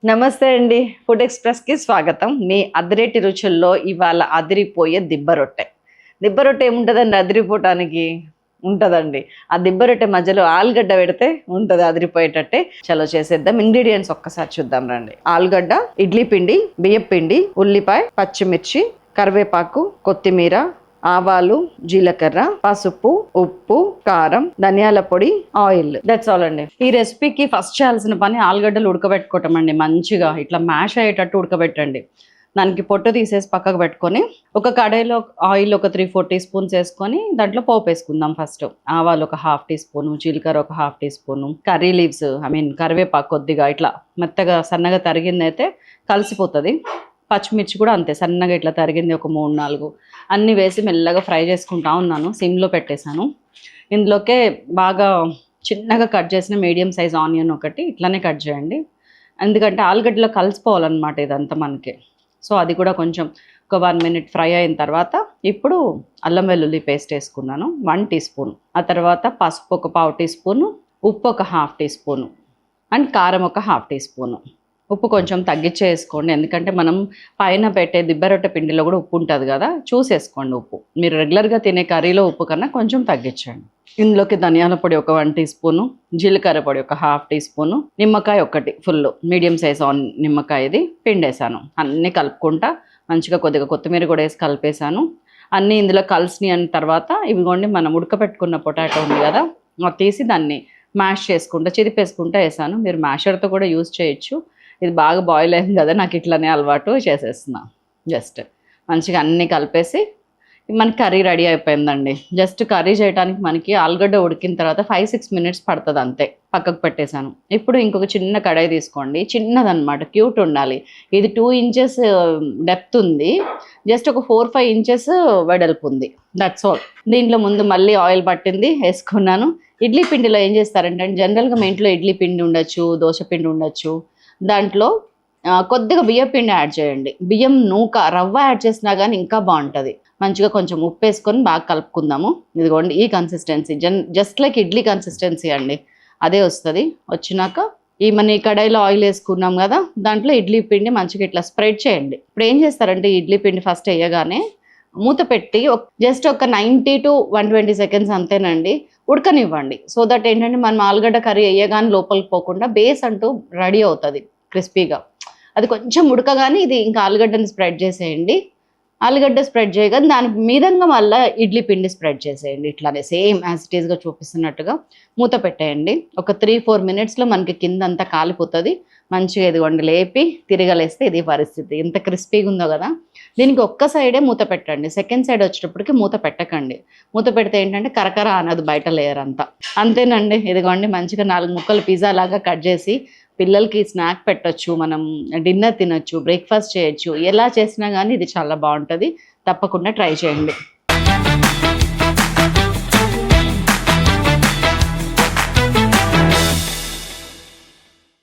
నమస్తే అండి. ఫుడ్ ఎక్స్‌ప్రెస్‌కి స్వాగతం. మీ అదిరేటి రుచుల్లో ఇవాళ అదిరిపోయే దిబ్బ రొట్టె. దిబ్బ రొట్టె ఏముంటదండి అదిరిపోవటానికి? ఉంటదండి. ఆ దిబ్బ రొట్టె మధ్యలో ఆలుగడ్డ పెడితే ఉంటది అదిరిపోయేటట్టే. చలో చేసేద్దాం. ఇంగ్రీడియెంట్స్ ఒక్కసారి చూద్దాం రండి. ఆలుగడ్డ, ఇడ్లీ పిండి, బియ్యపు పిండి, ఉల్లిపాయ, పచ్చిమిర్చి, కరివేపాకు, కొత్తిమీర, ఆవాలు, జీలకర్ర, పసుపు, ఉప్పు, కారం, ధనియాల పొడి, ఆయిల్. దట్స్ ఆల్ అండి. ఈ రెసిపీకి ఫస్ట్ చేయాల్సిన పని ఆలుగడ్డలు ఉడకబెట్టుకోవటం అండి. మంచిగా ఇట్లా మ్యాష్ అయ్యేటట్టు ఉడకబెట్టండి. దానికి పొట్టు తీసేసి పక్కకు పెట్టుకొని ఒక కడాయిలో ఆయిల్ ఒక 3-4 టీ స్పూన్స్ వేసుకొని దాంట్లో పోపు వేసుకుందాం. ఫస్ట్ ఆవాలు ఒక 1/2 టీ స్పూను, జీలకర్ర ఒక 1/2 టీ స్పూను, కర్రీ లీవ్స్ కరివేపాకు కొద్దిగా ఇట్లా మెత్తగా సన్నగా తరిగింది అయితే కలిసిపోతుంది. పచ్చిమిర్చి కూడా అంతే సన్నగా ఇట్లా తరిగింది ఒక 3-4 అన్నీ వేసి మెల్లగా ఫ్రై చేసుకుంటా ఉన్నాను. సిమ్లో పెట్టేశాను. ఇందులోకే బాగా చిన్నగా కట్ చేసిన మీడియం సైజ్ ఆనియన్ ఒకటి ఇట్లానే కట్ చేయండి. ఎందుకంటే ఆలుగడ్డలో కలిసిపోవాలన్నమాట ఇదంతా మనకి. సో అది కూడా కొంచెం ఒక 1 మినిట్ ఫ్రై అయిన తర్వాత ఇప్పుడు అల్లం వెల్లుల్లి పేస్ట్ వేసుకున్నాను 1 టీ స్పూన్. ఆ తర్వాత పసుపు ఒక 1/2 టీ స్పూను, ఉప్పు ఒక 1/2 టీ స్పూను అండ్ కారం ఒక 1/2 టీ స్పూను. ఉప్పు కొంచెం తగ్గించే వేసుకోండి, ఎందుకంటే మనం పైన పెట్టే దిబ్బ రొట్టె పిండిలో కూడా ఉప్పు ఉంటుంది కదా, చూసేసుకోండి ఉప్పు. మీరు రెగ్యులర్గా తినే కర్రీలో ఉప్పు కన్నా కొంచెం తగ్గించండి. ఇందులోకి ధనియాల పొడి ఒక 1 టీ స్పూను, జీలకర్ర పొడి ఒక 1/2 టీ స్పూను, నిమ్మకాయ ఒకటి ఫుల్ మీడియం సైజ్ నిమ్మకాయ ఇది పిండేసాను. అన్నీ కలుపుకుంటా మంచిగా కొద్దిగా కొత్తిమీర కూడా వేసి కలిపేసాను. అన్నీ ఇందులో కలిసినాయి అన్న తర్వాత ఇవిగోండి మనం ఉడకపెట్టుకున్న పొటాటో ఉంది కదా, అది తీసి దాన్ని మ్యాష్ చేసుకుంటా చిదిపేసుకుంటా వేసాను. మీరు మ్యాషర్తో కూడా యూజ్ చేయొచ్చు. ఇది బాగా బాయిల్ అయింది కదా, నాకు ఇట్లనే అలవాటు చేసేస్తున్నా. జస్ట్ మంచిగా అన్నీ కలిపేసి మనకి కర్రీ రెడీ అయిపోయిందండి. జస్ట్ కర్రీ చేయడానికి మనకి ఆలుగడ్డ ఉడికిన తర్వాత 5-6 మినిట్స్ పడుతుంది అంతే. పక్కకు పెట్టేశాను. ఇప్పుడు ఇంకొక చిన్న కడాయి తీసుకోండి, చిన్నదన్నమాట, క్యూట్ ఉండాలి. ఇది 2 ఇంచెస్ డెప్త్ ఉంది, జస్ట్ ఒక 4-5 ఇంచెస్ వెడల్పు ఉంది. That's all. దీంట్లో ముందు మళ్ళీ ఆయిల్ పట్టింది వేసుకున్నాను. ఇడ్లీ పిండిలో ఏం చేస్తారంటే జనరల్గా మా ఇంట్లో ఇడ్లీ పిండి ఉండొచ్చు, దోశ పిండి ఉండొచ్చు, దాంట్లో కొద్దిగా బియ్యం పిండి యాడ్ చేయండి. బియ్యం నూక రవ్వ యాడ్ చేసినా కానీ ఇంకా బాగుంటుంది. మంచిగా కొంచెం ఉప్పు వేసుకొని బాగా కలుపుకుందాము. ఇదిగోండి ఈ consistency, just like idli consistency అండి, అదే వస్తుంది. వచ్చినాక మన ఈ కడాయిలో ఆయిల్ వేసుకున్నాం కదా, దాంట్లో ఇడ్లీ పిండి మంచిగా ఇట్లా స్ప్రెడ్ చేయండి. ఇప్పుడు ఏం చేస్తారంటే ఇడ్లీ పిండి ఫస్ట్ వేయగానే మూత పెట్టి జస్ట్ ఒక 90 to 120 సెకండ్స్ అంతేనండి ఉడకనివ్వండి. సో దట్ ఏంటంటే మనం ఆలుగడ్డ కర్రీ వేయగానే లోపలికి పోకుండా బేస్ అంటూ రెడీ అవుతుంది క్రిస్పీగా. అది కొంచెం ఉడకగానే ఇది ఇంకా ఆలుగడ్డని స్ప్రెడ్ చేసేయండి. ఆలుగడ్డ స్ప్రెడ్ చేయగానే దానికి మీదంగా మళ్ళీ ఇడ్లీ పిండి స్ప్రెడ్ చేసేయండి. ఇట్లానే సేమ్ యాజ్ ఇట్ ఈస్గా చూపిస్తున్నట్టుగా మూత పెట్టేయండి. ఒక 3-4 మినిట్స్లో మనకి కింద అంతా కాలిపోతుంది. మంచిగా ఇదిగోండి లేపి తిరగలేస్తే ఇది పరిస్థితి. ఎంత క్రిస్పీగా ఉందో కదా. దీనికి ఒక్క సైడే మూత పెట్టండి, సెకండ్ సైడ్ వచ్చేటప్పటికి మూత పెట్టకండి. మూత పెడితే ఏంటంటే కరకర అనేది బయట లేయర్ అంతా. అంతేనండి. ఇదిగోండి మంచిగా 4 ముక్కలు పిజ్జా లాగా కట్ చేసి పిల్లలకి స్నాక్ పెట్టచ్చు, మనం డిన్నర్ తినొచ్చు, బ్రేక్ఫాస్ట్ చేయొచ్చు. ఎలా చేసినా కానీ ఇది చాలా బాగుంటుంది. తప్పకుండా ట్రై చేయండి.